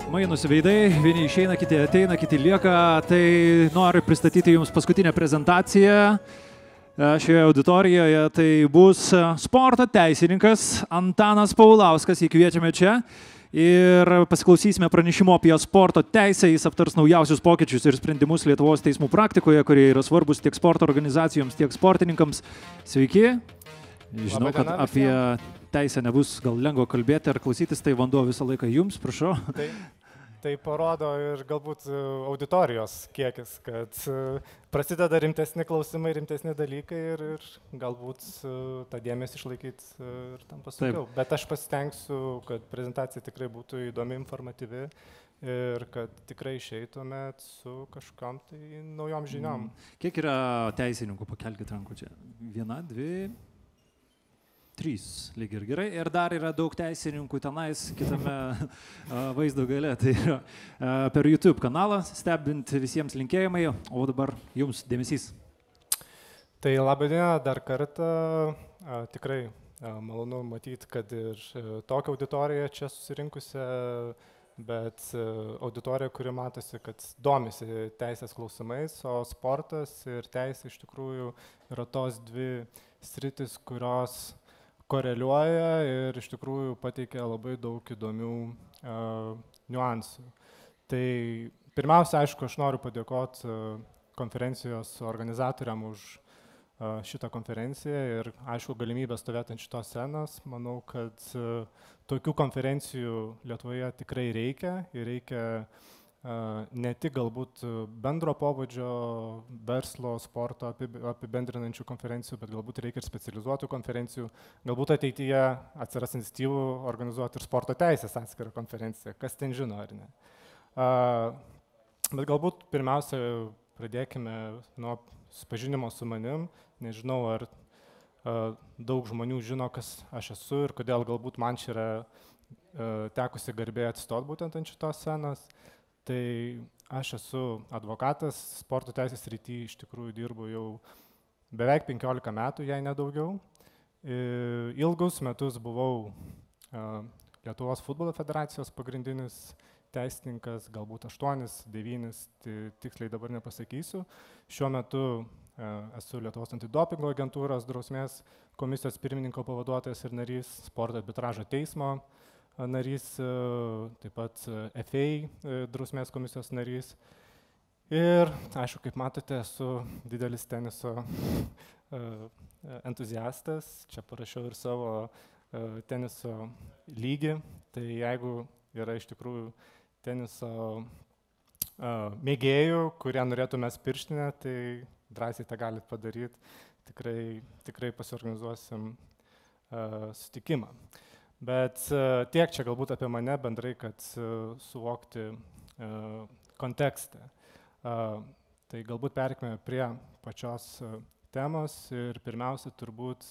Mainosi veidai, vieni išeina, kiti ateina, kiti lieka. Tai noriu pristatyti Jums paskutinę prezentaciją šioje auditorijoje. Tai bus sporto teisininkas Antanas Paulauskas, jį kviečiame čia. Ir pasiklausysime pranešimo apie sporto teisę. Jis aptars naujausius pokyčius ir sprendimus Lietuvos teismų praktikoje, kurie yra svarbus tiek sporto organizacijoms, tiek sportininkams. Sveiki. Žinau, kad apie teisę nebus gal lengva kalbėti ar klausytis, tai vanduo visą laiką Jums, prašau. Tai parodo ir galbūt auditorijos kiekis, kad prasideda rimtesni klausimai, rimtesni dalykai ir galbūt tą dėmesį išlaikyti ir tam pasakiau. Bet aš pasitengsiu, kad prezentacija tikrai būtų įdomi, informatyvi ir kad tikrai išeitumėt su kažkam tai naujom žiniom. Kiek yra teisininkų? Pakelkite rankų čia. 1, 2, 3, lyg ir gerai. Ir dar yra daug teisininkų tenais, kitame vaizdo gale. Tai yra per YouTube kanalą, stebint visiems linkėjimai. O dabar Jums dėmesys. Tai laba diena dar kartą. Tikrai malonu matyti, kad ir tokia auditorija čia susirinkusi, bet auditorija, kuri matosi, kad domisi teisės klausimais, o sportas ir teisė iš tikrųjų yra tos dvi sritis, kurios koreliuoja ir iš tikrųjų pateikia labai daug įdomių niuansų. Tai pirmiausia, aišku, aš noriu padėkoti konferencijos organizatoriam už šitą konferenciją ir, aišku, galimybę stovėti ant šitos scenos. Manau, kad tokių konferencijų Lietuvoje tikrai reikia ir reikia ne tik galbūt bendro pobūdžio verslo, sporto apibendrinančių konferencijų, bet galbūt reikia ir specializuotų konferencijų. Galbūt ateityje atsiras iniciatyvų organizuoti ir sporto teisės atskirą konferenciją. Kas ten žino, ar ne? Bet galbūt pirmiausia pradėkime nuo susipažinimo su manim. Nežinau, ar daug žmonių žino, kas aš esu ir kodėl galbūt man čia yra tekusi garbė atsistoti būtent ant šitos scenos. Tai aš esu advokatas, sporto teisės srity iš tikrųjų dirbu jau beveik 15 metų, jei nedaugiau. Ilgus metus buvau Lietuvos futbolo federacijos pagrindinis teisininkas, galbūt 8, 9, tiksliai dabar nepasakysiu. Šiuo metu esu Lietuvos antidopingo agentūros drausmės komisijos pirmininko pavaduotojas ir narys, sporto arbitražo teismo narys, taip pat FA drausmės komisijos narys. Ir, aišku, kaip matote, esu didelis teniso entuziastas. Čia parašiau ir savo teniso lygį. Tai jeigu yra iš tikrųjų teniso mėgėjų, kurie norėtų mes pirštinę, tai drąsiai tą galit padaryti. Tikrai pasiorganizuosim susitikimą. Bet tiek čia galbūt apie mane bendrai, kad suvokti kontekstą. Tai galbūt perkime prie pačios temos ir pirmiausia turbūt,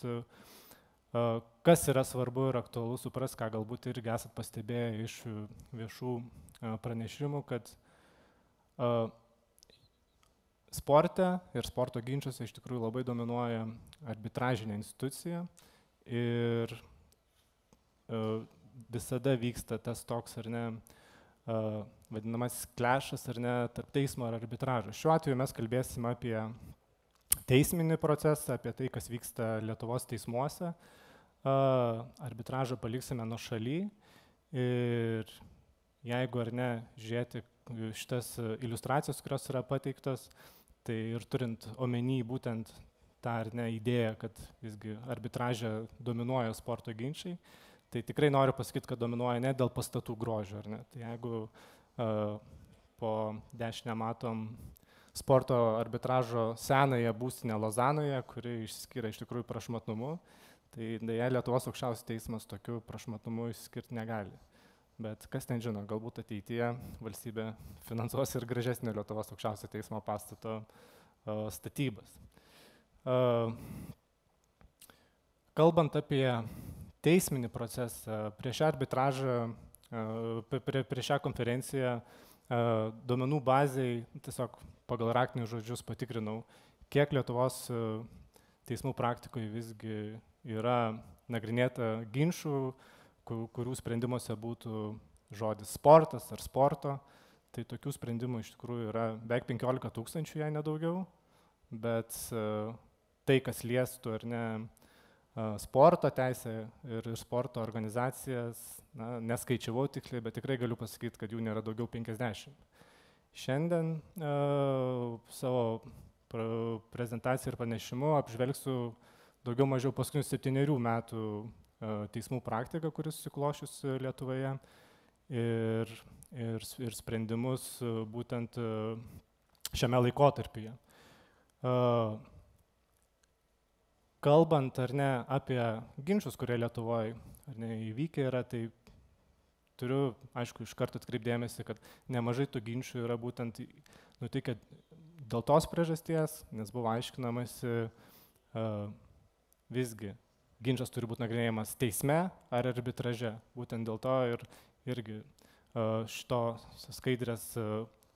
kas yra svarbu ir aktualu supras, ką galbūt irgi esat pastebėję iš viešų pranešimų, kad sporte ir sporto ginčuose iš tikrųjų labai dominuoja arbitražinė institucija ir visada vyksta tas toks, ar ne, vadinamasis klešas, ar ne, tarp teismo ir arbitražo. Šiuo atveju mes kalbėsime apie teisminį procesą, apie tai, kas vyksta Lietuvos teismuose. Arbitražą paliksime nuo šaly ir jeigu, ar ne, žiūrėti šitas iliustracijas, kurios yra pateiktos, tai ir turint omeny būtent tą, ar ne, idėją, kad visgi arbitraže dominuoja sporto ginčiai, tai tikrai noriu pasakyti, kad dominuoja ne dėl pastatų grožio, ar ne. Tai jeigu po dešinę matom sporto arbitražo senąją būstinę Lozanoje, kuri išsiskiria iš tikrųjų prašmatnumu, tai deja Lietuvos aukščiausias teismas tokiu prašmatnumu išskirti negali. Bet kas ten žino, galbūt ateityje valstybė finansuos ir gražesnio Lietuvos aukščiausio teismo pastato statybas. Kalbant apie teisminį procesą, prieš arbitražą, prieš šią konferenciją duomenų bazėj tiesiog pagal raktinius žodžius patikrinau, kiek Lietuvos teismų praktikoje visgi yra nagrinėta ginčų, kurių sprendimuose būtų žodis sportas ar sporto, tai tokių sprendimų iš tikrųjų yra beveik 15 000, jei nedaugiau, bet tai, kas liestų ar ne sporto teisę ir sporto organizacijas, neskaičiavau tiksliai, bet tikrai galiu pasakyti, kad jų nėra daugiau 50. Šiandien savo prezentaciją ir pranešimu apžvelgsiu daugiau mažiau paskutinių 7 metų teismų praktiką, kuris susiklošius Lietuvoje ir sprendimus būtent šiame laikotarpyje. Kalbant ar ne apie ginčus, kurie Lietuvoje įvykę yra, tai turiu, aišku, iš karto atkreipdėmėsi, kad nemažai tų ginčių yra būtent nutikę dėl tos priežasties, nes buvo aiškinamasi visgi ginčas turi būti nagrinėjamas teisme ar arbitraže. Būtent dėl to irgi šito skaidrės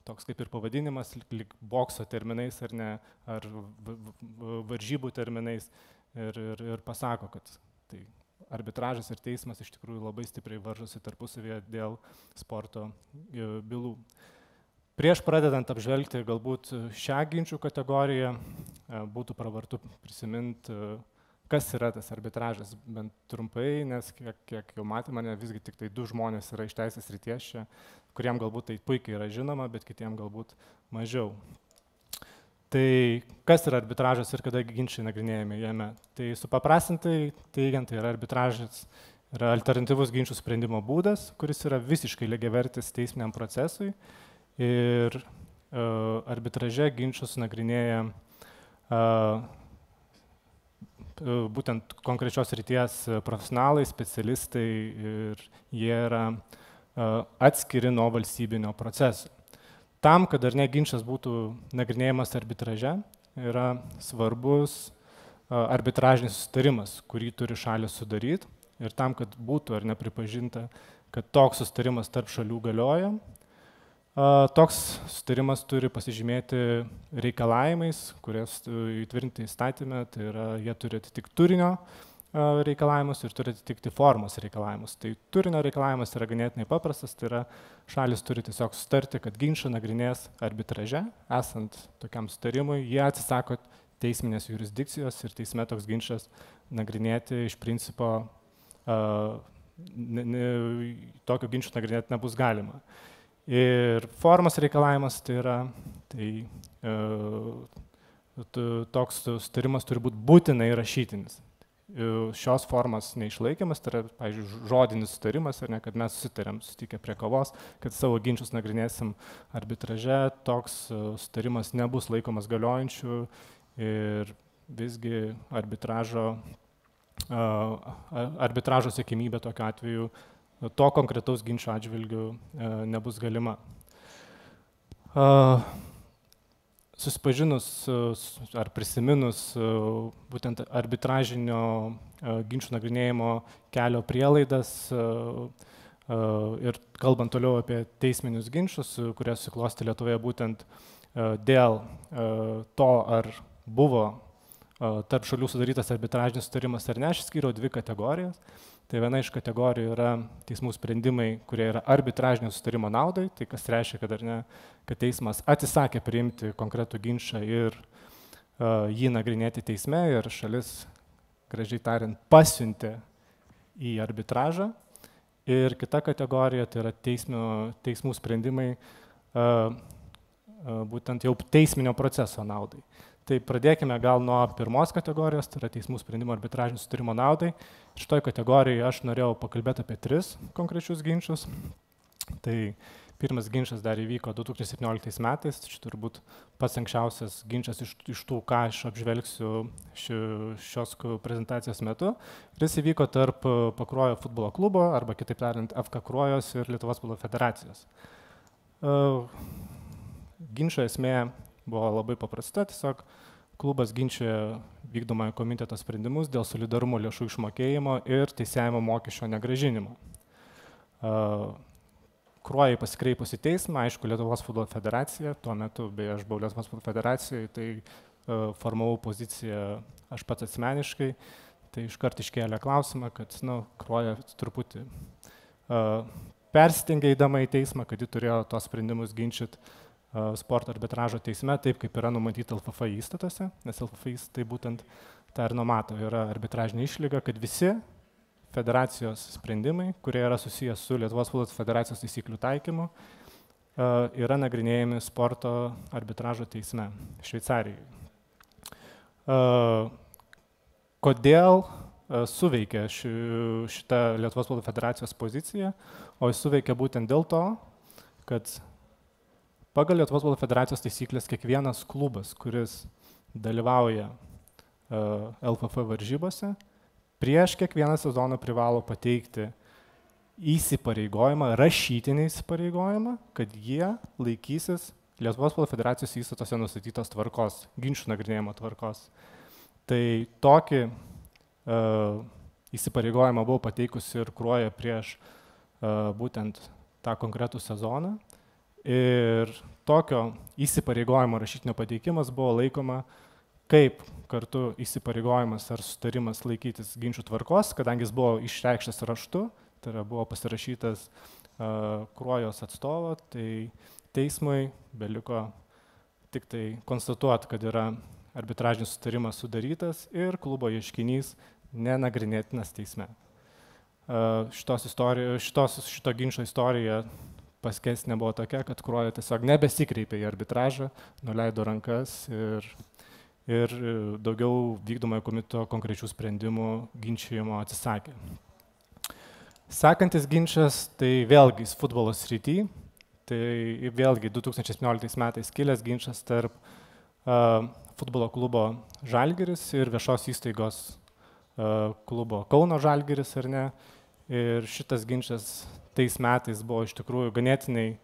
toks kaip ir pavadinimas, lyg bokso terminais ar ne, ar varžybų terminais ir pasako, kad tai arbitražas ir teismas iš tikrųjų labai stipriai varžosi tarpusavėje dėl sporto bylų. Prieš pradedant apžvelgti galbūt šią ginčių kategoriją, būtų pravartu prisiminti, kas yra tas arbitražas, bent trumpai, nes kiek jau matėme, visgi tik tai 2 žmonės yra iš teisės srities čia, kuriem galbūt tai puikiai yra žinoma, bet kitiem galbūt mažiau. Tai kas yra arbitražas ir kada ginčiai nagrinėjami jame? Tai supaprastintai teigiant, tai yra arbitražas, yra alternatyvus ginčių sprendimo būdas, kuris yra visiškai lygiavertis teisminiam procesui ir arbitraže ginčius nagrinėja būtent konkrečios srities profesionalai, specialistai ir jie yra atskiri nuo valstybinio proceso. Tam, kad ar ne ginčas būtų nagrinėjamas arbitraže, yra svarbus arbitražinis susitarimas, kurį turi šalis sudaryti ir tam, kad būtų ar nepripažinta, kad toks susitarimas tarp šalių galioja, toks susitarimas turi pasižymėti reikalavimais, kurias įtvirtinti įstatymę, tai yra jie turi atitikti turinio reikalavimus ir turi atitikti formos reikalavimus. Tai turinio reikalavimas yra ganėtinai paprastas, tai yra šalis turi tiesiog sutarti, kad ginčą nagrinės arbitraže, esant tokiam sutarimui, jie atsisako teisminės jurisdikcijos ir teisme toks ginčas nagrinėti iš principo tokio ginčo nagrinėti nebus galima. Ir formos reikalavimas tai yra, toks sutarimas turi būti būtinai rašytinis. Šios formos neišlaikymas, tai yra, pavyzdžiui, žodinis sutarimas, ar ne, kad mes susitarėm, susitikę prie kavos, kad savo ginčius nagrinėsim arbitraže, toks sutarimas nebus laikomas galiojančiu ir visgi arbitražo siekimybė tokiu atveju to konkretaus ginčo atžvilgių nebus galima. Susipažinus ar prisiminus būtent arbitražinio ginčų nagrinėjimo kelio prielaidas ir kalbant toliau apie teisminius ginčus, kurie susiklosti Lietuvoje būtent dėl to, ar buvo tarp šalių sudarytas arbitražinis sutarimas ar ne, aš skyriau 2 kategorijas. Tai viena iš kategorijų yra teismų sprendimai, kurie yra arbitražinio sutarimo naudai, tai kas reiškia, kad teismas atsisakė priimti konkretų ginčą ir jį nagrinėti teisme ir šalis, gražiai tariant, pasiuntė į arbitražą. Ir kita kategorija tai yra teismų sprendimai būtent jau teisminio proceso naudai. Tai pradėkime gal nuo pirmos kategorijos, tai yra teismų sprendimo arbitražinio sutarimo naudai. Šitoj kategorijoje aš norėjau pakalbėti apie 3 konkrečius ginčius. Tai pirmas ginčas dar įvyko 2017 metais, čia turbūt pats anksčiausias ginčas iš tų, ką aš apžvelgsiu šios prezentacijos metu. Ir jis įvyko tarp Pakruojo futbolo klubo, arba kitaip tariant FK Krojos ir Lietuvos futbolo federacijos. Ginčo esmė buvo labai paprasta, tiesiog klubas ginčia vykdomojo komiteto sprendimus dėl solidarumo lėšų išmokėjimo ir teisėjimo mokesčio negrąžinimo. Kruojai pasikreipus į teismą, aišku, Lietuvos futbolo federacija, tuo metu, beje, aš buvau Lietuvos futbolo federacijoje, tai formavau poziciją aš pats asmeniškai, tai iškart iškėlė klausimą, kad Kruoja truputį persistengė eidama į teismą, kad ji turėjo tos sprendimus ginčyti sporto arbitražo teisme, taip kaip yra numatyta LFF įstatuose, nes LFF įstatai būtent tą ir numato, yra arbitražinė išlyga, kad visi federacijos sprendimai, kurie yra susijęs su Lietuvos futbolo federacijos taisyklių taikymu, yra nagrinėjami sporto arbitražo teisme Šveicarijoje. Kodėl suveikė šitą Lietuvos futbolo federacijos poziciją, o jis suveikė būtent dėl to, kad pagal Lietuvos futbolo federacijos taisyklės kiekvienas klubas, kuris dalyvauja LFF varžybose, prieš kiekvieną sezoną privalo pateikti įsipareigojimą, rašytinį įsipareigojimą, kad jie laikysis Lietuvos futbolo federacijos įstatuose nustatytos tvarkos, ginčų nagrinėjimo tvarkos. Tai tokį įsipareigojimą buvo pateikusi ir Kruoja prieš būtent tą konkretų sezoną. Ir tokio įsipareigojimo rašytinio pateikimas buvo laikoma kaip kartu įsipareigojimas ar sutarimas laikytis ginčų tvarkos, kadangi jis buvo išreikštas raštu, tai yra buvo pasirašytas Kruojos atstovo, tai teismui beliko tik tai konstatuoti, kad yra arbitražinis sutarimas sudarytas ir klubo ieškinys nenagrinėtinas teisme. Šito ginčo istorija paskesnė buvo tokia, kad Kruoja tiesiog nebesikreipė į arbitražą, nuleido rankas ir daugiau vykdomojo komiteto konkrečių sprendimų ginčijimo atsisakė. Sekantis ginčas, tai vėlgi futbolo srity, tai vėlgi 2017 metais kilęs ginčas tarp futbolo klubo Žalgiris ir viešos įstaigos klubo Kauno Žalgiris, ar ne. Ir šitas ginčas tais metais buvo iš tikrųjų ganėtinai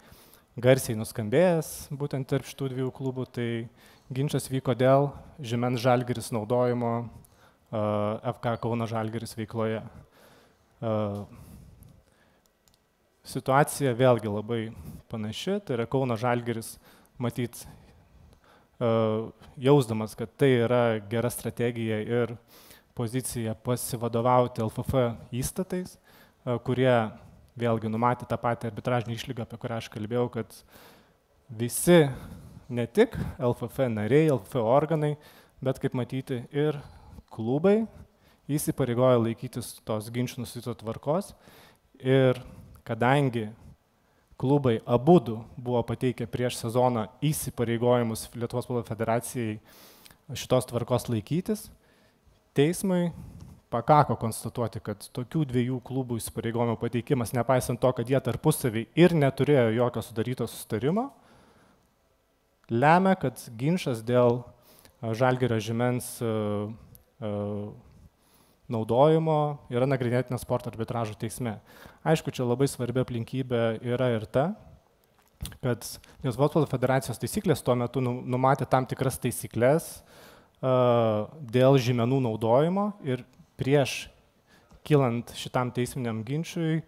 garsiai nuskambėjęs, būtent tarp šitų dviejų klubų, tai ginčas vyko dėl žymens Žalgiris naudojimo FK Kauno Žalgiris veikloje. Situacija vėlgi labai panaši, tai yra Kauno Žalgiris matyt jausdamas, kad tai yra gera strategija ir pozicija pasivadovauti LFF įstatais, kurie vėlgi numatė tą patį arbitražinį išlygą, apie kurią aš kalbėjau, kad visi, ne tik LFF nariai, LFF organai, bet kaip matyti ir klubai įsipareigojo laikytis tos ginčų nustatytos tvarkos ir kadangi klubai abudu buvo pateikę prieš sezoną įsipareigojimus Lietuvos futbolo federacijai šitos tvarkos laikytis, teismui pakako konstatuoti, kad tokių dviejų klubų įsipareigojimo pateikimas, nepaisant to, kad jie tarpusavį ir neturėjo jokio sudaryto sustarimo, lemia, kad ginčas dėl Žalgirio žymens naudojimo yra nagrinėtinas sporto arbitražo teisme. Aišku, čia labai svarbi aplinkybė yra ir ta, kad Lietuvos futbolo federacijos taisyklės tuo metu numatė tam tikras taisyklės dėl žymenų naudojimo ir prieš kylant šitam teisminiam ginčiui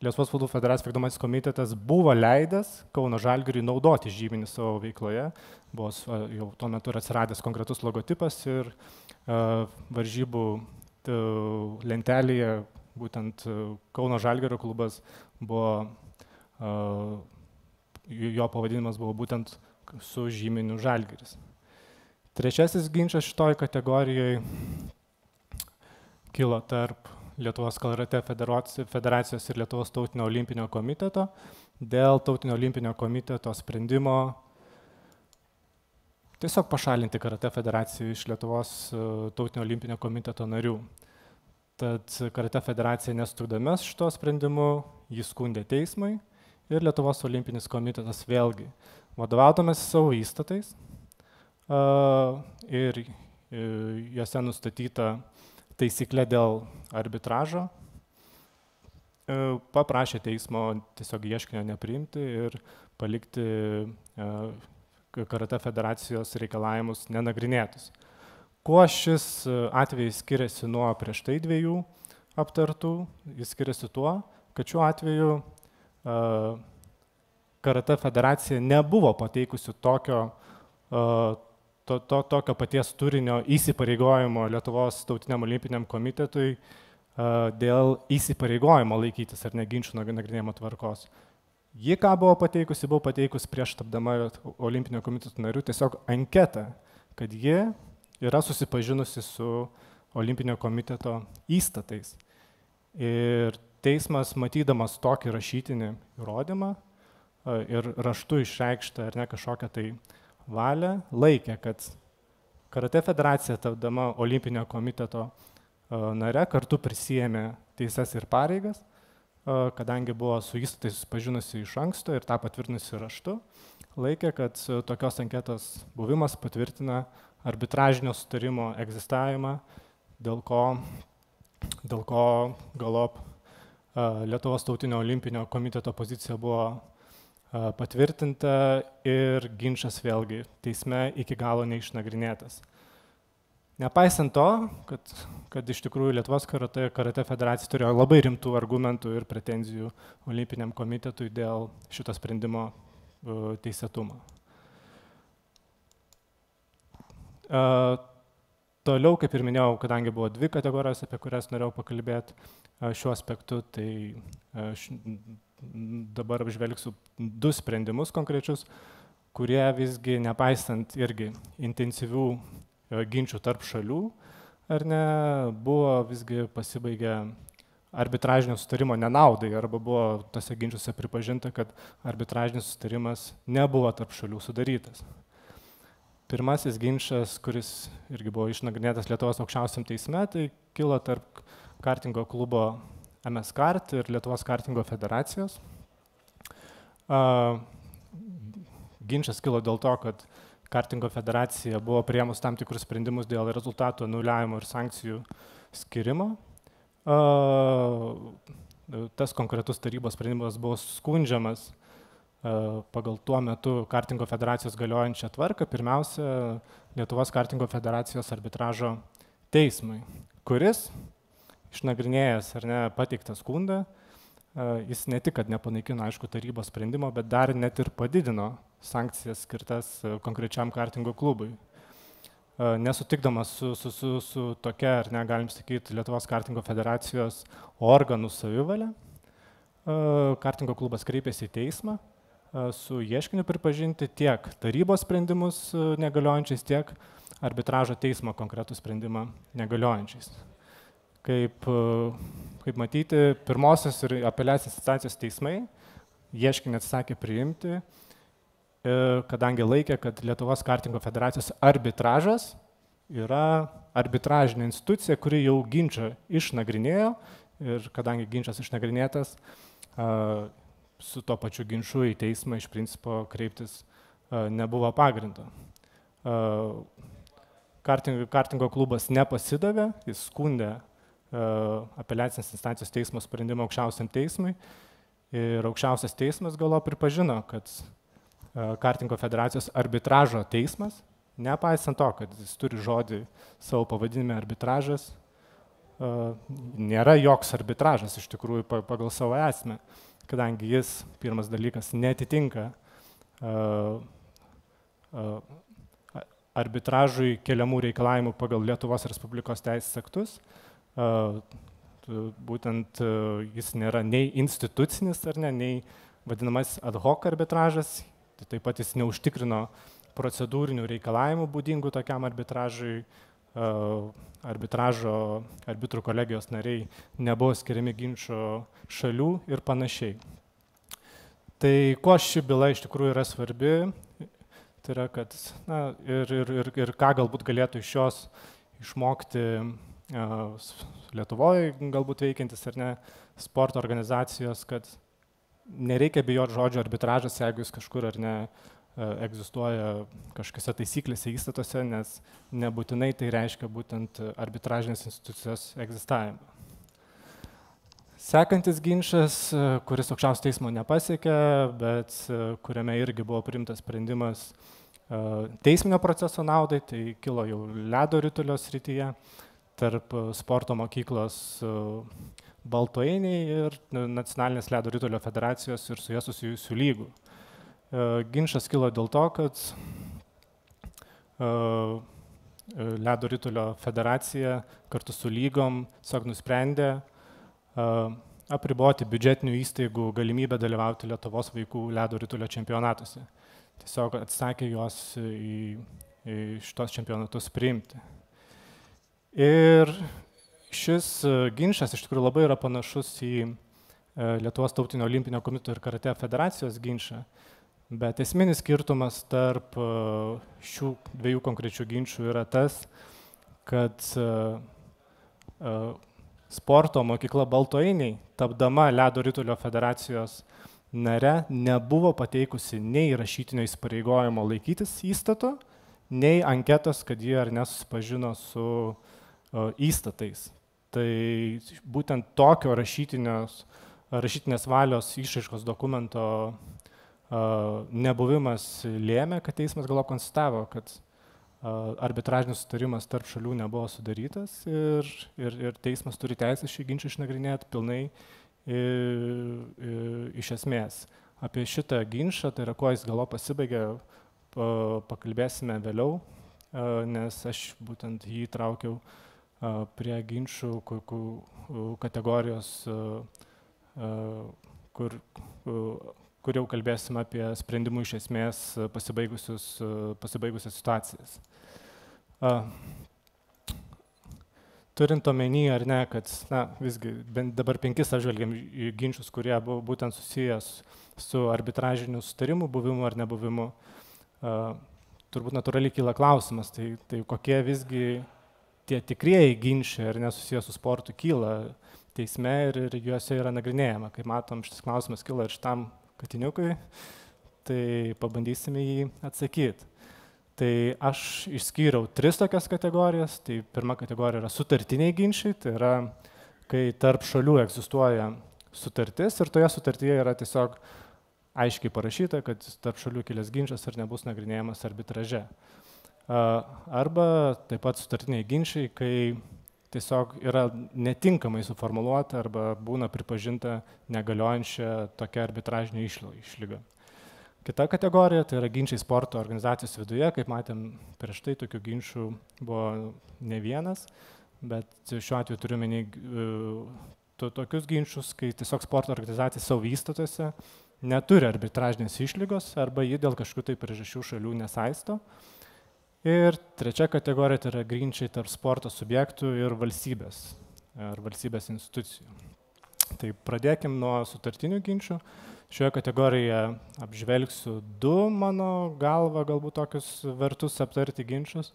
Lietuvos futbolo federacijos vykdomasis komitetas buvo leidęs Kauno Žalgiriui naudoti žymenį savo veikloje. Buvo jau tuo metu atsiradęs konkretus logotipas ir varžybų lentelėje būtent Kauno Žalgirio klubas buvo, jo pavadinimas buvo būtent su žymeniu Žalgiris. Trečiasis ginčas šitoj kategorijoje kilo tarp Lietuvos karatė federacijos ir Lietuvos tautinio olimpinio komiteto dėl tautinio olimpinio komiteto sprendimo tiesiog pašalinti karatė federaciją iš Lietuvos tautinio olimpinio komiteto narių. Tad karatė federacija nesukdamas šito sprendimu, jį skundė teismui ir Lietuvos olimpinis komitetas vėlgi vadovaudamas savo įstatais ir juose nustatyta taisyklė dėl arbitražo, paprašė teismo tiesiog ieškinio nepriimti ir palikti karatė federacijos reikalavimus nenagrinėtus. Kuo šis atvejis skiriasi nuo prieš tai dviejų aptartų? Jis skiriasi tuo, kad šiuo atveju karatė federacija nebuvo pateikusi tokio paties turinio įsipareigojimo Lietuvos tautiniam olimpiniam komitetui dėl įsipareigojimo laikytis ar ne ginčų nagrinėjimo tvarkos. Ji ką buvo pateikus prieš tapdama Olimpinio komiteto nariu tiesiog anketą, kad ji yra susipažinusi su Olimpinio komiteto įstatais. Ir teismas, matydamas tokį rašytinį įrodymą ir raštu išreikštą ar ne kažkokią tai valią, laikė, kad Karatė federacija tapdama Olimpinio komiteto nare kartu prisijėmė teises ir pareigas, kadangi buvo su įstatais susipažinusi iš anksto ir tą patvirtinusi raštu, laikė, kad tokios anketos buvimas patvirtina arbitražinio sutarimo egzistavimą, dėl ko galop Lietuvos tautinio olimpinio komiteto pozicija buvo patvirtinta ir ginčas vėlgi teisme iki galo neišnagrinėtas. Nepaisant to, kad iš tikrųjų Lietuvos karatė federacija turėjo labai rimtų argumentų ir pretenzijų Olimpiniam komitetui dėl šito sprendimo teisėtumo. Toliau, kaip ir minėjau, kadangi buvo dvi kategorijos, apie kurias norėjau pakalbėti šiuo aspektu, tai dabar apžvelgsiu du sprendimus konkrečius, kurie visgi, nepaisant irgi intensyvių ginčių tarp šalių, ar ne, buvo visgi pasibaigę arbitražinio sutarimo nenaudai, arba buvo tose ginčiuose pripažinta, kad arbitražinis sutarimas nebuvo tarp šalių sudarytas. Pirmasis ginčas, kuris irgi buvo išnagrinėtas Lietuvos aukščiausiam teisme, tai kilo tarp kartingo klubo MS Kart ir Lietuvos kartingo federacijos. Ginčas kilo dėl to, kad kartingo federacija buvo priėmus tam tikrus sprendimus dėl rezultatų anuliavimo ir sankcijų skirimo. Tas konkretus tarybos sprendimas buvo skundžiamas pagal tuo metu kartingo federacijos galiojančią tvarką, pirmiausia, Lietuvos kartingo federacijos arbitražo teismui, kuris, išnagrinėjęs ar ne pateiktą skundą, jis ne tik, kad nepanaikino, aišku, tarybos sprendimo, bet dar net ir padidino sankcijas skirtas konkrečiam kartingo klubui. Nesutikdamas su tokia, ar ne, galim sakyti, Lietuvos kartingo federacijos organų savivalė, kartingo klubas kreipėsi į teismą su ieškiniu pripažinti tiek tarybos sprendimus negaliojančiais, tiek arbitražo teismo konkretų sprendimą negaliojančiais. Kaip matyti, pirmosios ir apeliacinės instancijos teismai ieškinį atsisakė priimti, kadangi laikė, kad Lietuvos kartingo federacijos arbitražas yra arbitražinė institucija, kuri jau ginčą išnagrinėjo ir kadangi ginčas išnagrinėtas, su to pačiu ginču į teismą iš principo kreiptis nebuvo pagrindo. Kartingo klubas nepasidavė, jis skundė apeliacinės instancijos teismo sprendimą aukščiausiam teismui ir aukščiausias teismas galop pripažino, kad kartingo federacijos arbitražo teismas, nepaisant to, kad jis turi žodį savo pavadinime arbitražas, nėra joks arbitražas iš tikrųjų pagal savo esmę, kadangi jis, pirmas dalykas, netitinka arbitražui keliamų reikalavimų pagal Lietuvos Respublikos teisės aktus. Būtent jis nėra nei institucinis, ar ne, nei vadinamas ad hoc arbitražas, taip pat jis neužtikrino procedūrinių reikalavimų būdingų tokiam arbitražui, arbitrų kolegijos nariai nebuvo skiriami ginčo šalių ir panašiai. Tai kuo ši byla iš tikrųjų yra svarbi, tai yra, kad ir ką galbūt galėtų iš jos išmokti Lietuvoje galbūt veikiantis ar ne sporto organizacijos, kad nereikia bijoti žodžio arbitražas, jeigu jis kažkur ar ne egzistuoja kažkokiose taisyklėse įstatuose, nes nebūtinai tai reiškia būtent arbitražinės institucijos egzistavimą. Sekantis ginčas, kuris aukščiausio teismo nepasiekė, bet kuriame irgi buvo priimtas sprendimas teisminio proceso naudai, tai kilo jau ledo ritulio srityje tarp sporto mokyklos Baltoainiai ir Nacionalinės ledo ritulio federacijos ir su jie susijusių lygų. Ginčas kilo dėl to, kad ledo ritulio federacija kartu su lygom tiesiog nusprendė apriboti biudžetinių įstaigų galimybę dalyvauti Lietuvos vaikų ledo ritulio čempionatuose. Tiesiog atsakė juos į šitos čempionatus priimti. Ir šis ginčas iš tikrųjų labai yra panašus į Lietuvos tautinio olimpinio komiteto ir karatė federacijos ginčą, bet esminis skirtumas tarp šių dviejų konkrečių ginčų yra tas, kad sporto mokykla Baltoainiai, tapdama ledo ritulio federacijos nare, nebuvo pateikusi nei rašytinio įsipareigojimo laikytis įstato, nei anketos, kad jie ar nesusipažino su įstatais. Tai būtent tokio rašytinės valios išraiškos dokumento nebuvimas lėmė, kad teismas galop konstatavo, kad arbitražinis sutarimas tarp šalių nebuvo sudarytas ir teismas turi teisę šį ginčą išnagrinėti pilnai iš esmės. Apie šitą ginčą, tai yra kuo jis galop pasibaigė, pakalbėsime vėliau, nes aš būtent jį traukiau prie ginčų kategorijos, kur jau kalbėsim apie sprendimų iš esmės pasibaigusias situacijas. Turint omeny ar ne, kad visgi dabar 5 apžvelgiam ginčus, kurie buvo būtent susijęs su arbitražiniu sutarimu buvimu ar nebuvimu, turbūt natūraliai kyla klausimas, tai kokie visgi tie tikrieji ginčiai ar nesusijęs su sportu kyla teisme ir juose yra nagrinėjama. Kaip matom, šitas klausimas kyla ir šitam katiniukui, tai pabandysime jį atsakyti. Tai aš išskyriau 3 tokias kategorijas. Tai pirma kategorija yra sutartiniai ginčiai, tai yra, kai tarp šalių egzistuoja sutartis ir toje sutartyje yra tiesiog aiškiai parašyta, kad tarp šalių kilęs ginčas ir nebus nagrinėjamas arbitraže. Arba taip pat sutartiniai ginčiai, kai tiesiog yra netinkamai suformuluota arba būna pripažinta negaliojančia tokia arbitražinė išlyga. Kita kategorija tai yra ginčiai sporto organizacijos viduje, kaip matėm prieš tai tokių ginčių buvo ne vienas, bet šiuo atveju turiu omeny tokius ginčius, kai tiesiog sporto organizacija savo įstatuose neturi arbitražinės išlygos arba ji dėl kažkokių tai priežasčių šalių nesaisto. Ir trečia kategorija tai yra ginčiai tarp sporto subjektų ir valstybės institucijų. Tai pradėkim nuo sutartinių ginčių. Šioje kategorijoje apžvelgsiu 2 mano galva galbūt tokius vertus aptarti ginčius.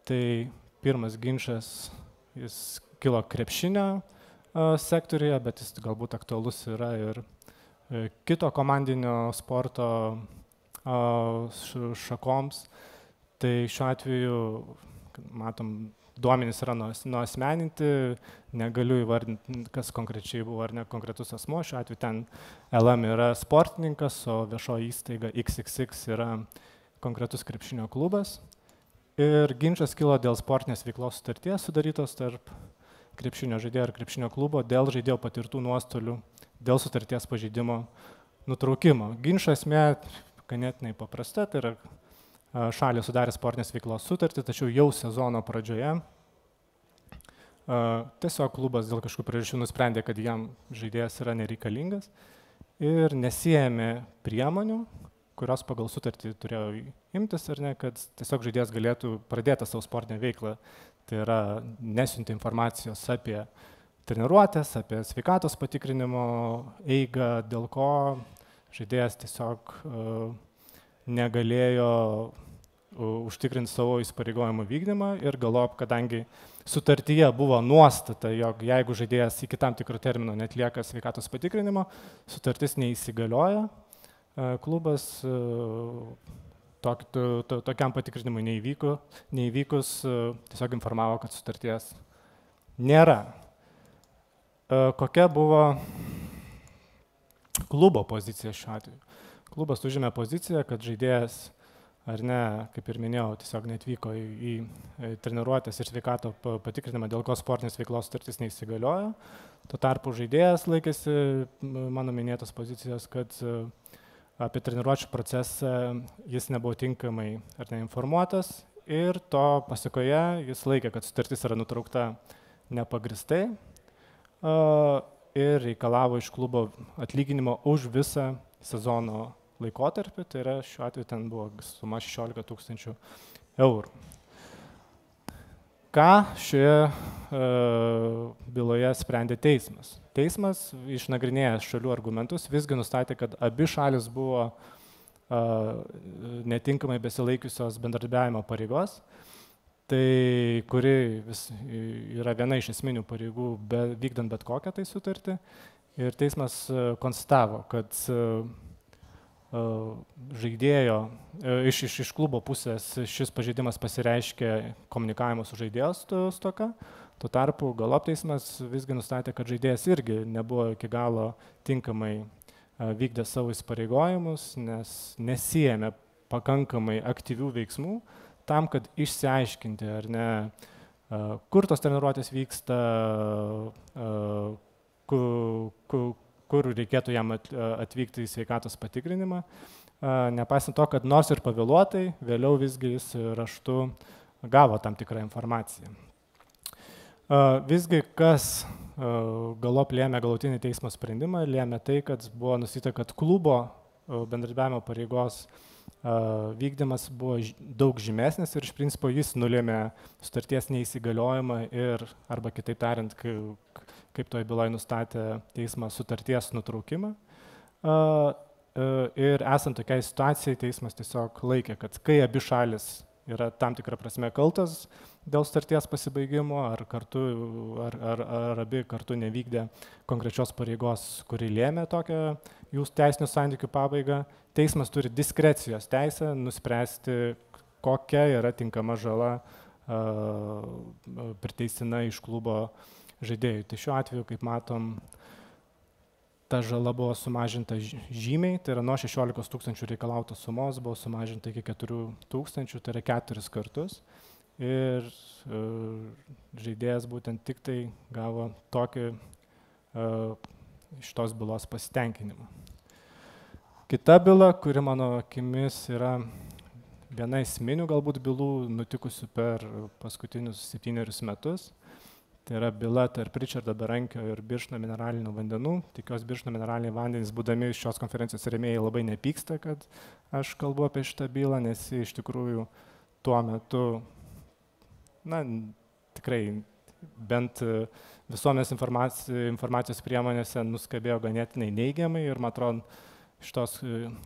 Tai pirmas ginčas, jis kilo krepšinio sektoriuje, bet jis galbūt aktualus yra ir kito komandinio sporto šakoms. Tai šiuo atveju, matom, duomenys yra nuasmeninti, negaliu įvardinti, kas konkrečiai buvo ar ne konkretus asmo. Šiuo atveju ten LM yra sportininkas, o viešoji įstaiga XXX yra konkretus krepšinio klubas. Ir ginčas kilo dėl sportinės veiklos sutarties sudarytos tarp krepšinio žaidėjo ir krepšinio klubo dėl žaidėjo patirtų nuostolių, dėl sutarties pažeidimo nutraukimo. Ginčo esmė ganėtinai paprasta, tai yra šalys sudarė sportinės veiklos sutartį, tačiau jau sezono pradžioje tiesiog klubas dėl kažkokių priežasčių nusprendė, kad jam žaidėjas yra nereikalingas ir nesiėmė priemonių, kurios pagal sutartį turėjo imtis ar ne, kad tiesiog žaidėjas galėtų pradėti savo sportinę veiklą. Tai yra nesiuntė informacijos apie treniruotės, apie sveikatos patikrinimo eigą, dėl ko žaidėjas tiesiog negalėjo užtikrinti savo įsipareigojimų vykdymą ir galop, kadangi sutartyje buvo nuostata, jog jeigu žaidėjas iki tam tikro termino neatlieka sveikatos patikrinimo, sutartis neįsigalioja, klubas tokiam patikrinimui neįvykus tiesiog informavo, kad sutarties nėra. Kokia buvo klubo pozicija šiuo atveju? Klubas užėmė poziciją, kad žaidėjas, ar ne, kaip ir minėjau, tiesiog netvyko į treniruotės ir sveikato patikrinimą, dėl ko sportinės veiklos sutartis neįsigaliojo. Tuo tarpu žaidėjas laikėsi mano minėtos pozicijos, kad apie treniruočių procesą jis nebuvo tinkamai ar neinformuotas ir to pasekoje jis laikė, kad sutartis yra nutraukta nepagristai. ir reikalavo iš klubo atlyginimo už visą sezono laikotarpį, tai yra šiuo atveju ten buvo suma 16 000 eurų. Ką šioje byloje sprendė teismas? Teismas, išnagrinėjęs šalių argumentus, visgi nustatė, kad abi šalis buvo netinkamai besilaikiusios bendradarbiavimo pareigos, tai kuri yra viena iš esminių pareigų vykdant bet kokią tai sutartį. Ir teismas konstatavo, kad žaidėjo, iš klubo pusės šis pažeidimas pasireiškė komunikavimo su žaidėjo stoka. Tuo tarpu galop teismas visgi nustatė, kad žaidėjas irgi nebuvo iki galo tinkamai vykdė savo įsipareigojimus, nes nesijėmė pakankamai aktyvių veiksmų tam, kad išsiaiškinti, ar ne, kur tos treniruotės vyksta, kur reikėtų jam atvykti į sveikatos patikrinimą. Nepaisant to, kad nors ir pavėluotai, vėliau visgi jis raštu gavo tam tikrą informaciją. Visgi, kas galop lėmė galutinį teismo sprendimą, lėmė tai, kad buvo nustatyta, kad klubo bendradarbiavimo pareigos vykdymas buvo daug žymesnis ir iš principo jis nulėmė sutarties neįsigaliojimą ir, arba kitaip tariant, kaip toj byloje nustatė teismas, sutarties nutraukimą. Ir esant tokiai situacijai, teismas tiesiog laikė, kad kai abi šalis yra tam tikrą prasme kaltas dėl sutarties pasibaigimo, ar abi kartu nevykdė konkrečios pareigos, kuri lėmė tokią jų teisinių santykių pabaigą, teismas turi diskrecijos teisę nuspręsti, kokia yra tinkama žala priteistina iš klubo žaidėjų. Tai šiuo atveju, kaip matom, ta žala buvo sumažinta žymiai, tai yra nuo 16 000 reikalautos sumos buvo sumažinta iki 4 000, tai yra 4 kartus. Ir žaidėjas būtent tik tai gavo tokį iš tos bylos pasitenkinimą. Kita byla, kuri mano akimis yra viena esminių galbūt bylų nutikusių per paskutinius 7 metus, tai yra byla tarp Ričardo Berankio ir Birštono mineralinių vandenų. Tikiuosi, Birštono mineraliniai vandenys, būdami šios konferencijos rėmėjai, labai nepyksta, kad aš kalbu apie šitą bylą, nes iš tikrųjų tuo metu, na, tikrai bent visuomenės informacijos priemonėse nuskambėjo ganėtinai neigiamai ir, man atrodo, šitos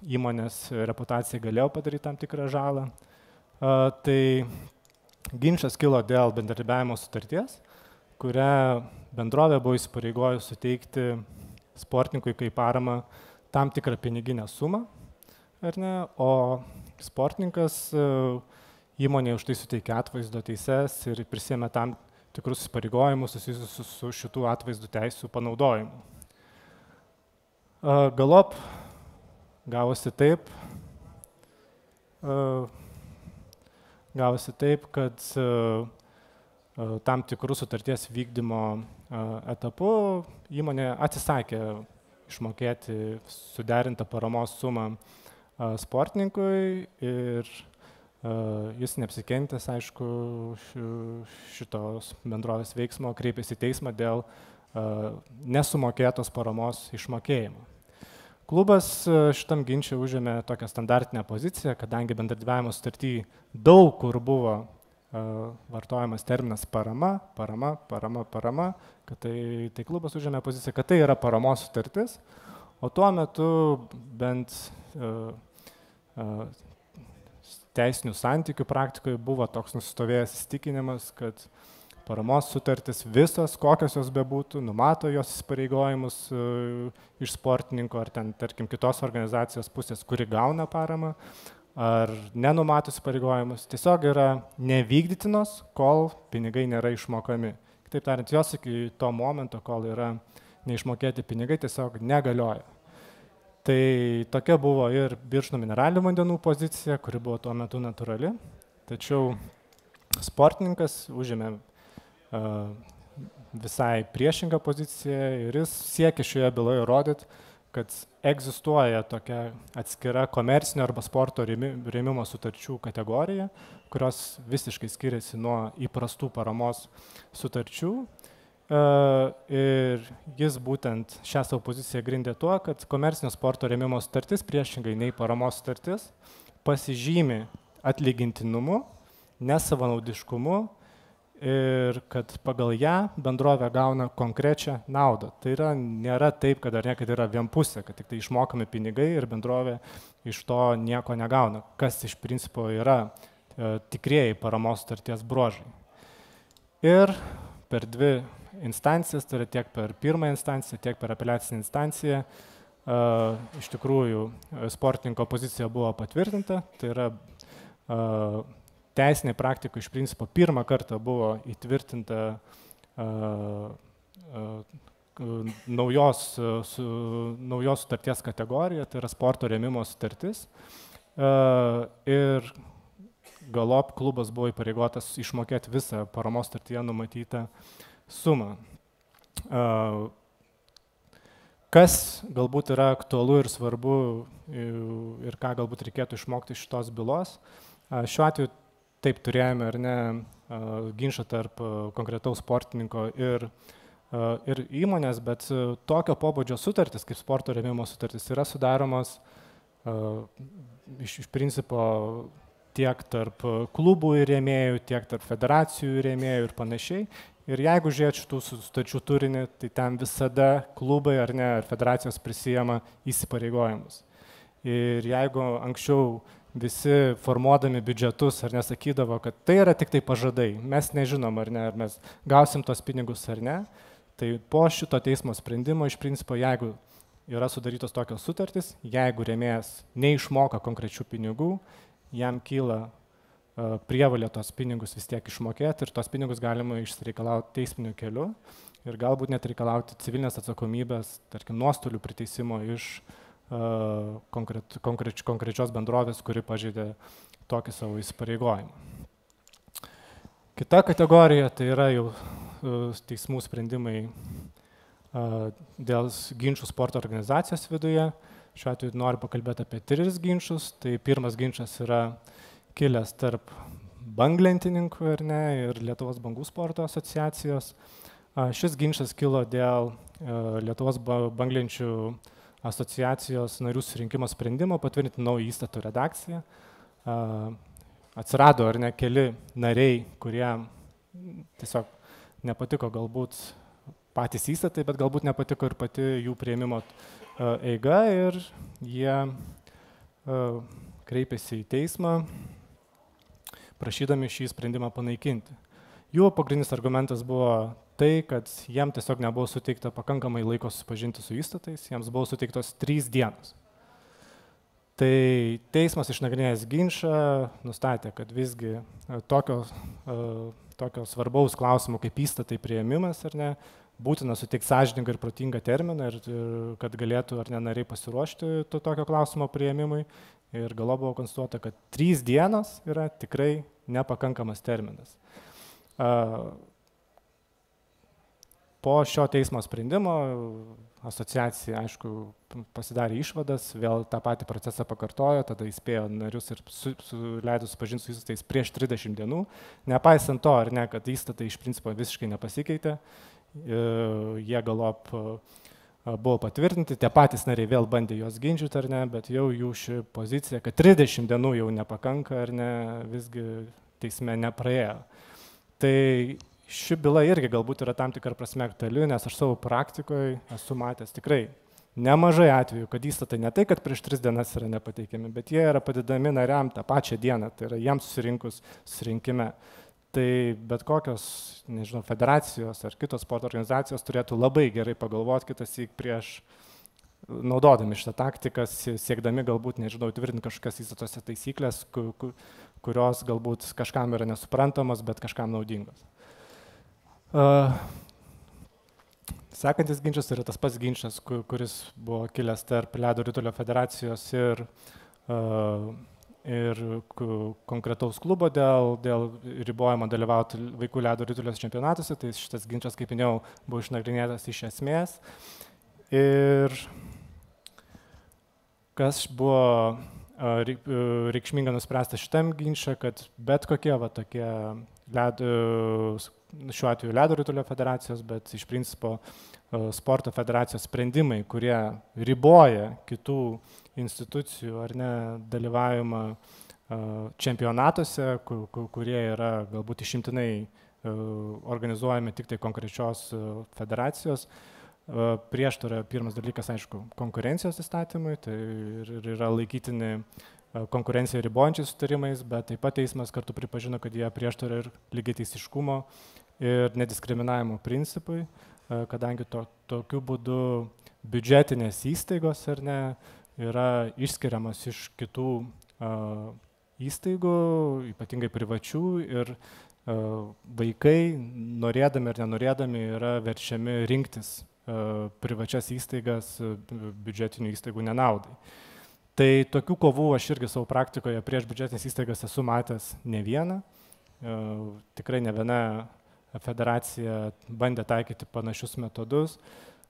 įmonės reputacijai galėjo padaryti tam tikrą žalą. Tai ginčas kilo dėl bendradarbiavimo sutarties, kurią bendrovė buvo įsipareigojus suteikti sportininkui kaip paramą tam tikrą piniginę sumą, ar ne, o sportininkas įmonė už tai suteikė atvaizdo teises ir prisėmė tam tikrus įsipareigojimus susijusius su šitų atvaizdų teisių panaudojimu. Galop gavosi taip, kad tam tikrų sutarties vykdymo etapu įmonė atsisakė išmokėti suderintą paramos sumą sportininkui ir jis neapsikentęs, aišku, šitos bendrovės veiksmo kreipėsi į teismą dėl nesumokėtos paramos išmokėjimo. Klubas šitam ginče užėmė tokią standartinę poziciją, kadangi bendradarbiavimo sutarty daug kur buvo vartojamas terminas parama, kad tai klubas užėmė poziciją, kad tai yra paramos sutartis, o tuo metu bent teisinių santykių praktikoje buvo toks nusistovėjęs įsitikinimas, kad paramos sutartis visas, kokios jos bebūtų, numato jos įsipareigojimus iš sportininko ar ten, tarkim, kitos organizacijos pusės, kuri gauna paramą, ar nenumato įsipareigojimus, tiesiog yra nevykdytinos, kol pinigai nėra išmokami. Kitaip tariant, jos iki to momento, kol yra neišmokėti pinigai, tiesiog negalioja. Tai tokia buvo ir Birštono mineralinių vandenų pozicija, kuri buvo tuo metu natūrali, tačiau sportininkas užėmė visai priešingą poziciją ir jis siekia šioje byloje rodyti, kad egzistuoja tokia atskira komercinio arba sporto rėmimo sutarčių kategorija, kurios visiškai skiriasi nuo įprastų paramos sutarčių ir jis būtent šią savo poziciją grindė tuo, kad komercinio sporto rėmimo sutartis, priešingai nei paramos sutartis, pasižymi atlygintinumu, nesavanaudiškumu ir kad pagal ją bendrovė gauna konkrečią naudą. Tai nėra taip, kad kad yra vienpusė, kad tik tai išmokami pinigai ir bendrovė iš to nieko negauna, kas iš principo yra tikrieji paramos sutarties bruožai. Ir per dvi instancijas, tai yra tiek per pirmąją instanciją, tiek per apeliacinę instanciją, iš tikrųjų sportininko pozicija buvo patvirtinta, tai yra teisinė praktika iš principo pirmą kartą buvo įtvirtinta naujos sutarties kategorija, tai yra sporto rėmimo sutartis. Ir galop klubas buvo įpareigotas išmokėti visą paramos sutartyje numatytą sumą. Kas galbūt yra aktualu ir svarbu ir ką galbūt reikėtų išmokti iš šitos bylos. Šiuo atveju taip turėjome ar ne ginčą tarp konkretaus sportininko ir įmonės, bet tokio pobūdžio sutartis, kaip sporto rėmimo sutartis, yra sudaromos iš principo tiek tarp klubų ir rėmėjų, tiek tarp federacijų ir rėmėjų ir panašiai. Ir jeigu žiūrėt šitų sutarčių turinį, tai ten visada klubai ar federacijos prisijama įsipareigojimus. Ir jeigu anksčiau visi formuodami biudžetus ar nesakydavo, kad tai yra tik tai pažadai, mes nežinom ar mes gausim tos pinigus ar ne, tai po šito teismo sprendimo iš principo, jeigu yra sudarytos tokios sutartys, jeigu rėmėjas neišmoka konkrečių pinigų, jam kyla prievalė tos pinigus vis tiek išmokėti ir tos pinigus galima išsireikalauti teisminiu keliu ir galbūt net reikalauti civilinės atsakomybės, tarkim, nuostolių priteisimo iš konkrečios bendrovės, kuri pažeidė tokį savo įsipareigojimą. Kita kategorija tai yra jau teismų sprendimai dėl ginčų sporto organizacijos viduje. Šiuo atveju noriu pakalbėti apie 3 ginčus. Tai pirmas ginčas yra kilęs tarp banglentininkų ir Lietuvos bangų sporto asociacijos. Šis ginčas kilo dėl Lietuvos banglenčių asociacijos narių surinkimo sprendimo patvirtinti naują įstatų redakciją. Atsirado keli nariai, kurie tiesiog nepatiko galbūt patys įstatai, bet galbūt nepatiko ir pati jų priėmimo eiga ir jie kreipėsi į teismą, prašydami šį sprendimą panaikinti. Jų pagrindinis argumentas buvo tai, kad jiem tiesiog nebuvo suteikta pakankamai laiko susipažinti su įstatais, jiems buvo suteiktos 3 dienos. Tai teismas išnagrinėjęs ginčą nustatė, kad visgi tokio svarbaus klausimo kaip įstatai priėmimas būtina suteikti sąžiningą ir protingą terminą ir kad galėtų nariai pasiruošti tokio klausimo priėmimui. Ir galop buvo konstatuota, kad 3 dienos yra tikrai nepakankamas terminas. Po šio teismo sprendimo asociacija, aišku, pasidarė išvadas, vėl tą patį procesą pakartojo, tada įspėjo narius ir leido susipažinti su įstatais prieš 30 dienų. Nepaisant to, kad įstatai iš principo visiškai nepasikeitė, jie galop buvo patvirtinti, tie patys nariai vėl bandė juos ginčyti, bet jau jų ši pozicija, kad 30 dienų jau nepakanka, visgi teisme nepraėjo. Tai ši byla irgi galbūt yra tam tikra prasme aktuali, nes aš savo praktikoje esu matęs tikrai nemažai atvejų, kad įstatai ne tai, kad prieš 3 dienas yra nepateikiami, bet jie yra padedami nariam tą pačią dieną, tai yra jiems susirinkus susirinkime. Tai bet kokios, federacijos ar kitos sporto organizacijos turėtų labai gerai pagalvoti kitąsyk prieš naudodami šitą taktiką, siekdami galbūt, tvirtinti kažkokias įstatose taisyklės, kurios galbūt kažkam yra nesuprantamos, bet kažkam naudingos. Sekantis ginčas yra tas pats ginčas, kuris buvo kilęs tarp Ledo ritulio federacijos ir konkretaus klubo dėl ribojimo dalyvauti vaikų ledo ritulio čempionatuose. Tai šitas ginčas, kaip minėjau, buvo išnagrinėtas iš esmės. Ir kas buvo reikšminga nuspręsta šitam ginčą, kad bet kokie tokie šiuo atveju ledo ritulio federacijos, bet iš principo sporto federacijos sprendimai, kurie riboja kitų institucijų ar ne dalyvavimą čempionatuose, kurie yra galbūt išimtinai organizuojami tik tai konkrečios federacijos. Prieštara pirmas dalykas, aišku, konkurencijos įstatymui, tai ir yra laikytini konkurenciją ribojančiais sutarimais, bet taip pat teismas kartu pripažino, kad jie prieštara ir lygiateisiškumo ir nediskriminavimo principui, kadangi tokiu būdu biudžetinės įstaigos ar ne yra išskiriamas iš kitų įstaigų, ypatingai privačių, ir vaikai, norėdami ir nenorėdami, yra verčiami rinktis privačias įstaigas biudžetinių įstaigų nenaudai. Tai tokių kovų aš irgi savo praktikoje prieš biudžetinės įstaigas esu matęs ne vieną. Tikrai ne viena federacija bandė taikyti panašius metodus.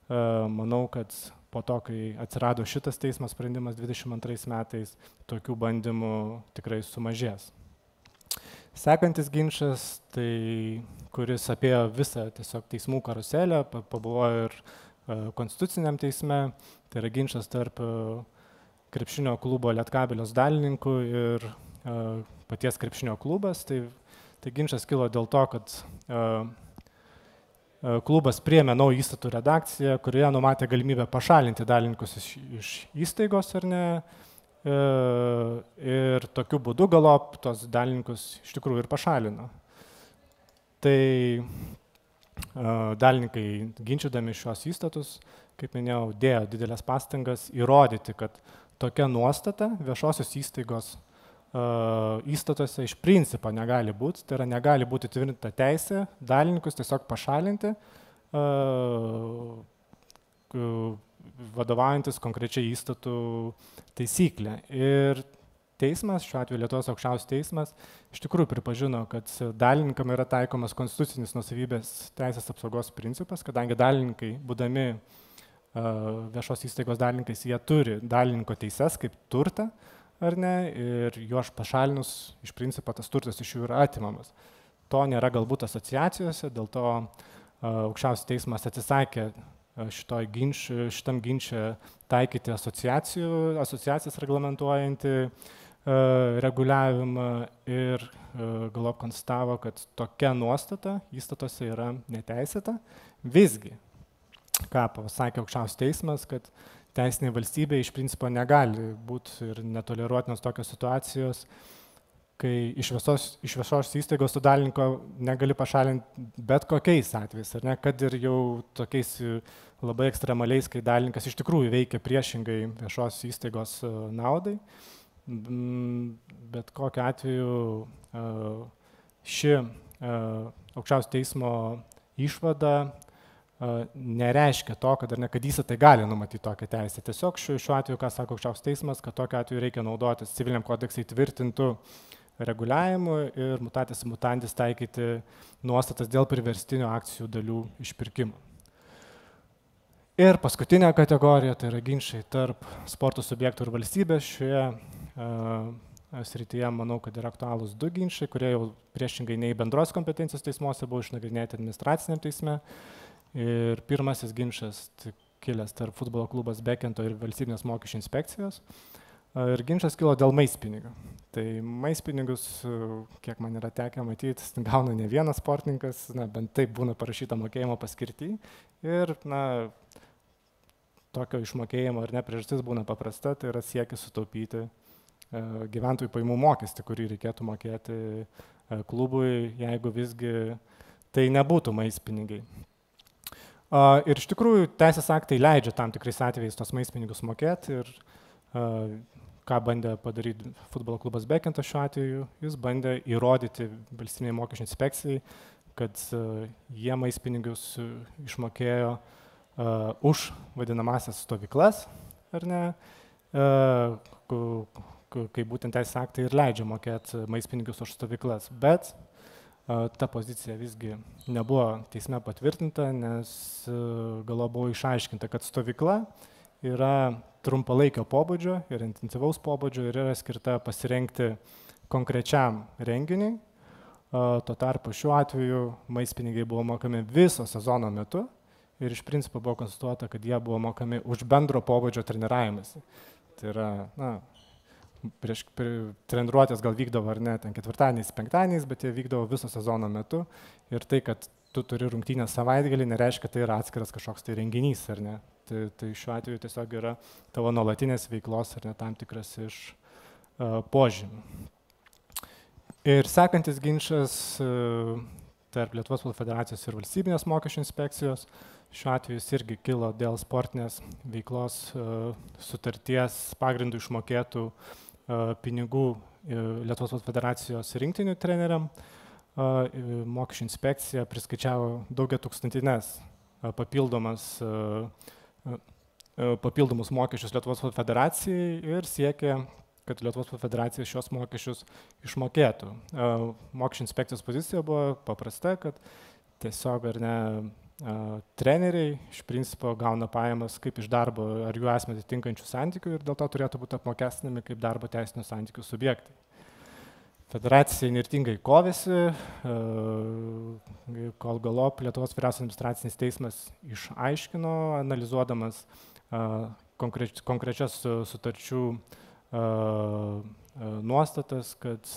Manau, kad po to, kai atsirado šitas teismo sprendimas 22 metais, tokių bandymų tikrai sumažės. Sekantis ginčas, tai kuris apėjo visą tiesiog teismų karuselę, pabuvo ir konstituciniam teisme, tai yra ginčas tarp krepšinio klubo Lietkabelios dalininkų ir paties krepšinio klubas. Tai ginčas kilo dėl to, kad klubas priėmė naują įstatų redakciją, kurioje numatė galimybę pašalinti dalininkus iš įstaigos ar ne. Ir tokiu būdu galop tos dalininkus iš tikrųjų ir pašalino. Tai dalininkai, ginčydami šios įstatus, kaip minėjau, dėjo didelės pastangas įrodyti, kad tokia nuostata viešosios įstaigos įstatuose iš principo negali būti, tai yra negali būti tvirtinta teisė dalininkus tiesiog pašalinti, vadovaujantis konkrečiai įstatų taisyklė. Ir teismas, šiuo atveju Lietuvos aukščiausias teismas, iš tikrųjų pripažino, kad dalininkam yra taikomas konstitucinis nuosavybės teisės apsaugos principas, kadangi dalininkai, būdami viešos įstaigos dalininkais, jie turi dalininko teises kaip turtą, ar ne, ir juos pašalinus, iš principo tas turtas iš jų yra atimamas. To nėra galbūt asociacijose, dėl to aukščiausias teismas atsisakė šitam ginče taikyti asociacijas reglamentuojantį reguliavimą ir galop konstatavo, kad tokia nuostata įstatuose yra neteisėta. Visgi, ką pasakė aukščiausias teismas, kad teisinė valstybė iš principo negali būti ir netoleruotinos tokios situacijos, kai iš viešos įstaigos daliniko negali pašalinti bet kokiais atvejais, ar ne, kad ir jau tokiais labai ekstremaliais, kai dalininkas iš tikrųjų veikia priešingai viešos įstaigos naudai. Bet kokiu atveju ši aukščiausio teismo išvada nereiškia to, kad įstatai gali numatyti tokią teisę. Tiesiog šiuo atveju, ką sako aukščiausias teismas, kad tokiu atveju reikia naudotis civiliniam kodeksai tvirtintų reguliavimu ir mutatis mutandis taikyti nuostatas dėl priverstinių akcijų dalių išpirkimo. Ir paskutinė kategorija, tai yra ginčai tarp sporto subjektų ir valstybės. Šioje srityje manau, kad yra aktualūs du ginčai, kurie jau priešingai nei bendros kompetencijos teismuose buvo išnagrinėti administraciniam teisme. Ir pirmasis ginčas kilęs tarp futbolo klubas Bekento ir valstybinės mokesčių inspekcijos. Ir ginčas kilo dėl maispinigių. Tai maispinigus, kiek man yra tekę matyti, gauna ne vienas sportininkas, bent taip būna parašyta mokėjimo paskirty. Ir tokio išmokėjimo ar ne priežastis būna paprasta, tai yra siekis sutaupyti gyventojų pajamų mokestį, kurį reikėtų mokėti klubui, jeigu visgi tai nebūtų maispinigiai. Ir iš tikrųjų teisės aktai leidžia tam tikrais atvejais tos maispinigus mokėti ir ką bandė padaryti futbolo klubas Bekentas šiuo atveju, jis bandė įrodyti valstybinei mokesčių inspekcijai, kad jie maispinigus išmokėjo už vadinamasias stovyklas, ar ne, kai būtent teisės aktai ir leidžia mokėti maispinigus už stovyklas, bet ta pozicija visgi nebuvo teisme patvirtinta, nes galo buvo išaiškinta, kad stovykla yra trumpalaikio pobūdžio ir intensyvaus pobūdžio ir yra skirta pasirengti konkrečiam renginiui, tuo tarpu šiuo atveju maistpinigiai buvo mokami viso sezono metu ir iš principo buvo konstatuota, kad jie buvo mokami už bendro pobūdžio treniravimąsi. Tai yra, prieš treniruotės gal vykdavo ar ne, ten ketvirtadieniais, penktadieniais, bet jie vykdavo viso sezono metu ir tai, kad tu turi rungtynės savaitgalį, nereiškia, kad tai yra atskiras kažkoks tai renginys, ar ne. Tai šiuo atveju tiesiog yra tavo nuolatinės veiklos ar ne tam tikras iš požymių. Ir sekantis ginčas tarp Lietuvos futbolo federacijos ir valstybinės mokesčių inspekcijos, šiuo atveju jis irgi kilo dėl sportinės veiklos sutarties pagrindų išmokėtų pinigų Lietuvos futbolo federacijos rinktinių treneriam. Mokesčių inspekcija priskaičiavo daugiatūkstantinės papildomus mokesčius Lietuvos futbolo federacijai ir siekė, kad Lietuvos futbolo federacija šios mokesčius išmokėtų. Mokesčių inspekcijos pozicija buvo paprasta, kad tiesiog ar ne treneriai iš principo gauna pajamas kaip iš darbo ar jų esmę atitinkančių santykių ir dėl to turėtų būti apmokestinami kaip darbo teisinių santykių subjektai. Federacija įnirtingai kovėsi, kol galop Lietuvos vyriausias administracinis teismas išaiškino, analizuodamas konkrečias sutarčių nuostatas, kad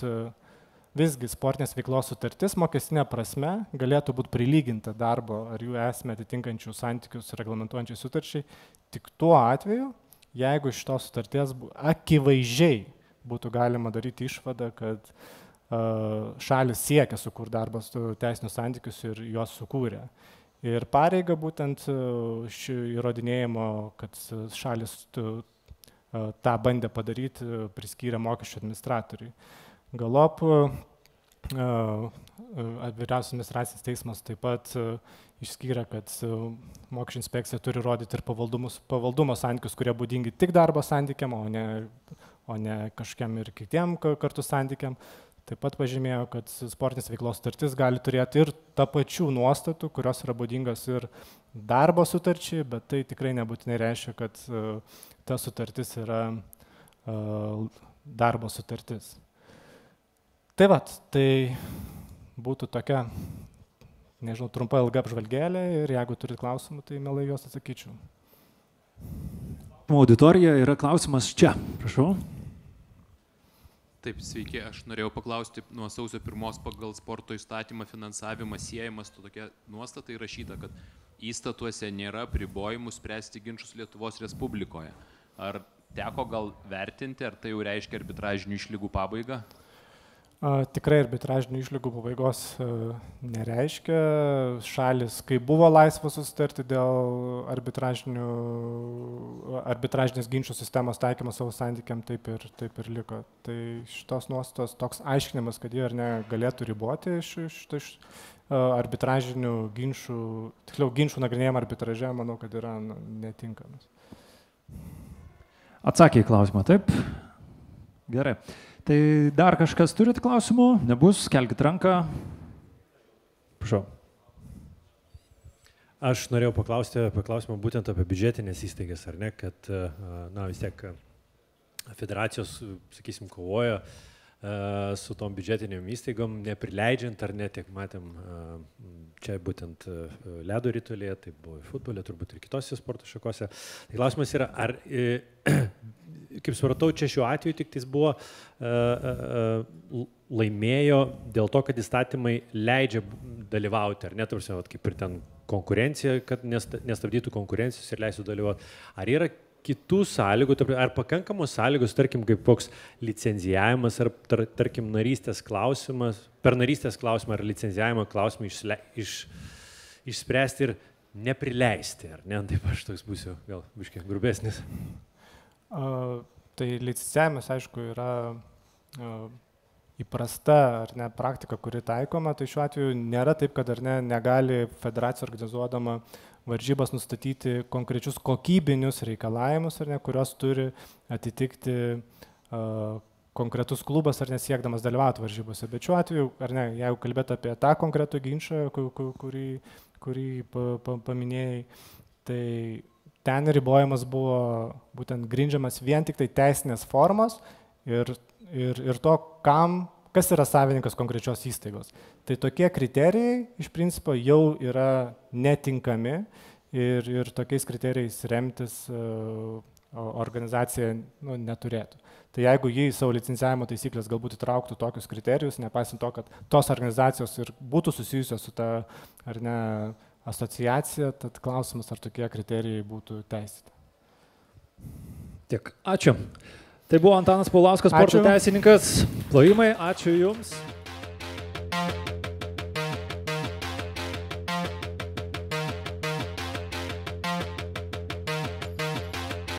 visgi sportinės veiklos sutartis mokestinė prasme galėtų būti prilyginta darbo ar jų esmę atitinkančių santykius reglamentuojančiai sutarčiai tik tuo atveju, jeigu iš tos sutarties akivaizdžiai būtų galima daryti išvadą, kad šalis siekia sukurti darbo teisinius santykius ir juos sukūrė. Ir pareiga būtent įrodinėjimo, kad šalis tą bandė padaryti, priskyrė mokesčių administratoriui. Galop vyriausias administracinis teismas taip pat išskyrė, kad mokesčių inspekcija turi rodyti ir pavaldumo santykius, kurie būdingi tik darbo santykiam, o ne kažkiam ir kitiem kartu santykiam. Taip pat pažymėjo, kad sportinės veiklos sutartis gali turėti ir tą pačių nuostatų, kurios yra būdingos ir darbo sutarčiai, bet tai tikrai nebūtinai reiškia, kad ta sutartis yra darbo sutartis. Tai būtų tokia, nežinau, trumpa ilga apžvalgėlė ir jeigu turit klausimų, tai mielai juos atsakyčiau. Auditorija yra klausimas čia, prašau. Taip, sveiki, aš norėjau paklausti, nuo sausio 1 pagal sporto įstatymą finansavimas siejamas, tokia nuostata įrašyta, kad įstatuose nėra pribojimų spręsti ginčus Lietuvos Respublikoje. Ar teko gal vertinti, ar tai jau reiškia arbitražinių išlygų pabaigą? Tikrai arbitražinių išlygų pabaigos nereiškia. Šalis, kai buvo laisva susitarti dėl arbitražinės ginčų sistemos taikymo savo santykiam, taip ir liko. Tai šitos nuostos toks aiškinimas, kad jie ar ne galėtų riboti iš arbitražinių ginčų, tiksliau ginčų nagrinėjimą arbitraže, manau, kad yra netinkamas. Atsakė į klausimą, taip? Gerai. Tai dar kažkas turit klausimų? Nebus, kelkit ranką. Prašau. Aš norėjau paklausimą būtent apie biudžetinės įstaigas, ar ne, kad vis tiek federacijos, sakysim, kovoja su tom biudžetiniam įstaigom, neprileidžiant ar ne, tiek matėm čia būtent ledo ritulėje, tai buvo futbolė, turbūt ir kitose sporto šakose. Tai klausimas yra, ar, kaip supratau, čia šiuo atveju tik tais buvo laimėjo dėl to, kad įstatymai leidžia dalyvauti, ar ne, tarsi, kaip ir ten konkurencija, kad nestabdytų konkurencijos ir leistų dalyvauti. Ar yra kitų sąlygų, ar pakankamos sąlygos, tarkim, kaip koks licenzijavimas, ar tarkim narystės klausimas, per narystės klausimą ar licencijavimo klausimą išspręsti ir neprileisti, ar ne? Taip aš toks būsiu gal biškiai grubesnis. Tai licencijavimas, aišku, yra įprasta ar ne praktika, kuri taikoma, tai šiuo atveju nėra taip, kad ar ne negali federacija organizuodama varžybas nustatyti konkrečius kokybinius reikalavimus, ar ne, kurios turi atitikti konkretus klubas ar nesiekdamas dalyvauti varžybose. Bet šiuo atveju, ar ne, jeigu kalbėt apie tą konkretų ginčą, kurį paminėjai, tai ten ribojimas buvo būtent grindžiamas vien tik tai teisinės formos ir to, kam kas yra savininkas konkrečios įstaigos. Tai tokie kriterijai iš principo jau yra netinkami ir tokiais kriterijais remtis organizacija neturėtų. Tai jeigu jį į savo licencijavimo taisyklės galbūt įtrauktų tokius kriterijus, nepaisant to, kad tos organizacijos ir būtų susijusios su ta ar ne asociacija, tad klausimas, ar tokie kriterijai būtų teisėti. Tiek. Ačiū. Tai buvo Antanas Paulauskas, sporto teisininkas. Plojimai, ačiū Jums.